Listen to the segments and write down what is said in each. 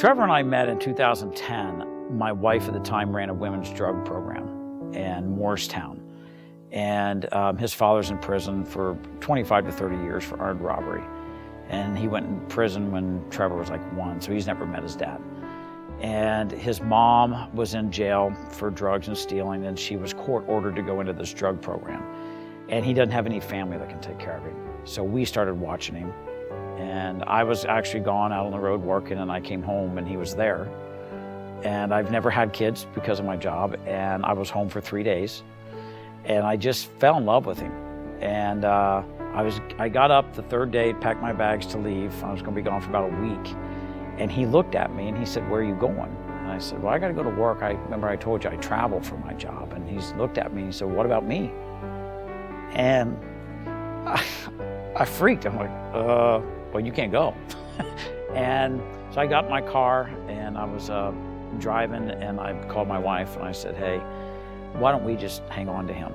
Trevor and I met in 2010. My wife at the time ran a women's drug program in Morristown. And his father's in prison for 25 to 30 years for armed robbery. And he went in prison when Trevor was like 1, so he's never met his dad. And his mom was in jail for drugs and stealing, and she was court ordered to go into this drug program. And he doesn't have any family that can take care of him. So we started watching him. And I was actually gone out on the road working, and I came home and he was there. And I've never had kids because of my job, and I was home for 3 days. And I just fell in love with him. And I got up the 3rd day, packed my bags to leave. I was gonna be gone for about a week. And he looked at me and he said, "Where are you going?" And I said, "Well, I gotta go to work. I remember I told you I travel for my job." And he's looked at me and he said, "What about me?" And I freaked. I'm like, well, you can't go. And so I got in my car and I was driving, and I called my wife and I said, "Hey, why don't we just hang on to him?"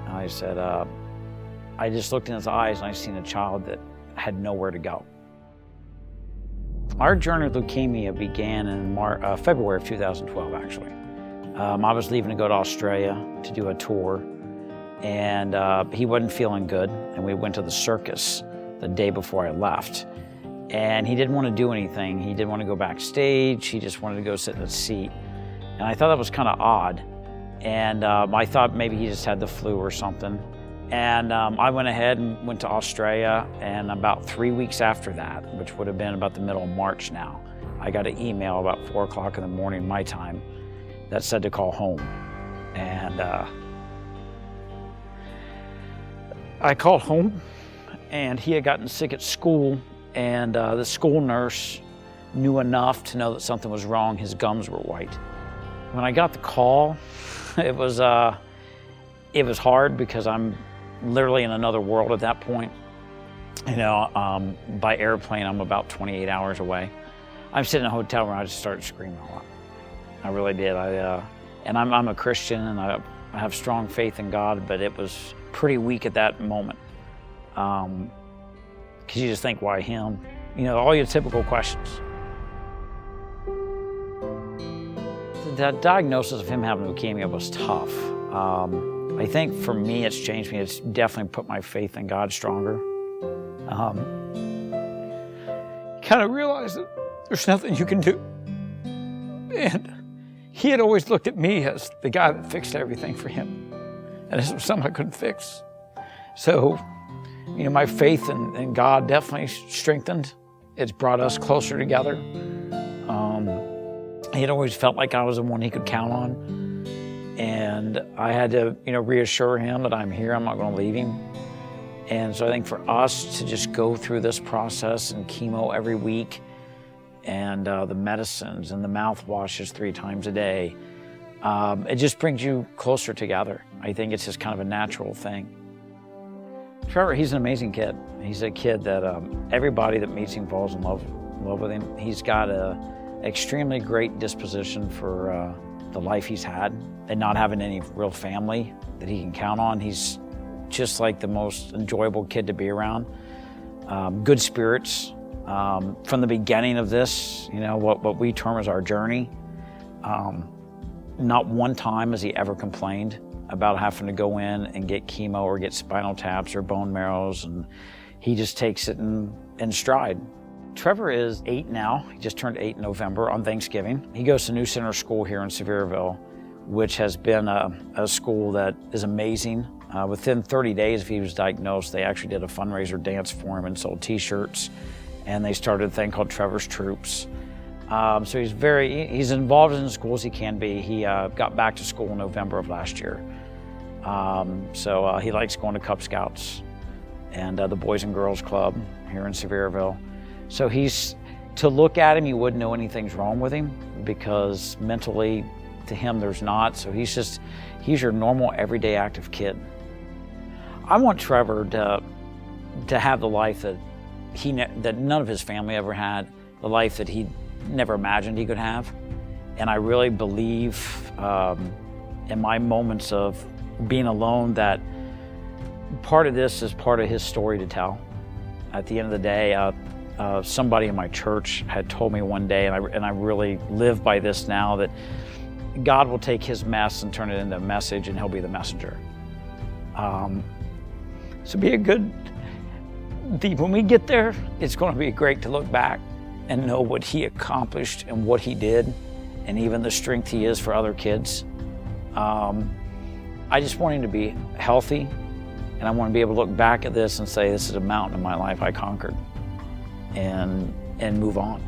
And I said, I just looked in his eyes and I seen a child that had nowhere to go. Our journey with leukemia began in February of 2012, actually. I was leaving to go to Australia to do a tour, and he wasn't feeling good, and we went to the circus the day before I left. And he didn't want to do anything. He didn't want to go backstage. He just wanted to go sit in a seat. And I thought that was kind of odd. And I thought maybe he just had the flu or something. And I went ahead and went to Australia, and about 3 weeks after that, which would have been about the middle of March now, I got an email about 4 o'clock in the morning, my time, that said to call home. And I called home, and he had gotten sick at school, and the school nurse knew enough to know that something was wrong. His gums were white. When I got the call, it was hard because I'm literally in another world at that point. You know, by airplane, I'm about 28 hours away. I'm sitting in a hotel room, I just started screaming a lot. I really did. And I'm a Christian, and I have strong faith in God, but it was pretty weak at that moment. Because you just think, why him? You know, all your typical questions. The diagnosis of him having leukemia was tough. I think for me, it's changed me. It's definitely put my faith in God stronger. Kind of realized that there's nothing you can do. And he had always looked at me as the guy that fixed everything for him. And this was something I couldn't fix. So, you know, my faith in God definitely strengthened. It's brought us closer together. He had always felt like I was the one he could count on. And I had to, you know, reassure him that I'm here, I'm not going to leave him. And so I think for us to just go through this process and chemo every week, and the medicines and the mouthwashes 3 times a day, it just brings you closer together. I think it's just kind of a natural thing. Trevor, he's an amazing kid. He's a kid that everybody that meets him falls in love with him. He's got an extremely great disposition for the life he's had, and not having any real family that he can count on. He's just like the most enjoyable kid to be around. Good spirits. From the beginning of this, you know, what we term as our journey, not one time has he ever complained about having to go in and get chemo or get spinal taps or bone marrows, and he just takes it in stride. Trevor is 8 now. He just turned 8 in November on Thanksgiving. He goes to New Center School here in Sevierville, which has been a school that is amazing. Within 30 days, if he was diagnosed, they actually did a fundraiser dance for him and sold t-shirts, and they started a thing called Trevor's Troops. So he's involved in the school as he can be. He got back to school in November of last year. So he likes going to Cub Scouts and the Boys and Girls Club here in Sevierville. So to look at him, you wouldn't know anything's wrong with him, because mentally to him there's not. So he's your normal, everyday active kid. I want Trevor to have the life that none of his family ever had, the life that he never imagined he could have. And I really believe in my moments of being alone that part of this is part of his story to tell. At the end of the day, Somebody in my church had told me one day, and I really live by this now, that God will take his mess and turn it into a message, and he'll be the messenger. So when we get there, it's going to be great to look back and know what he accomplished and what he did, and even the strength he is for other kids. I just want him to be healthy, and I want to be able to look back at this and say, this is a mountain in my life I conquered, and move on.